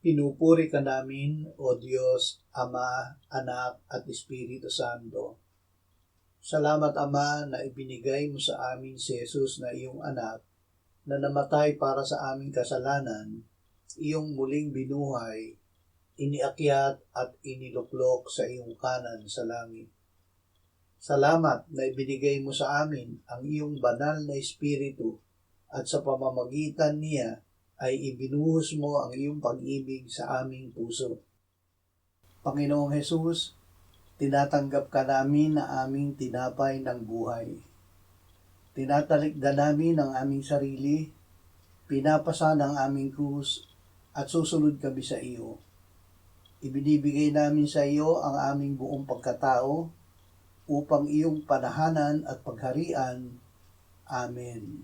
Pinupuri ka namin, O Diyos, Ama, Anak, at Espiritu Santo. Salamat, Ama, na ibinigay mo sa amin si Jesus na iyong anak, na namatay para sa aming kasalanan, iyong muling binuhay, iniakyat at iniluklok sa iyong kanan sa langit. Salamat na ibinigay mo sa amin ang iyong banal na Espiritu at sa pamamagitan niya ay ibinuhos mo ang iyong pag-ibig sa aming puso. Panginoong Jesus, tinatanggap ka namin na aming tinapay ng buhay. Tinatalikda namin ang aming sarili, pinapasan ang aming krus, at susunod kami sa iyo. Ibinibigay namin sa iyo ang aming buong pagkatao upang iyong panahanan at pagharian. Amen.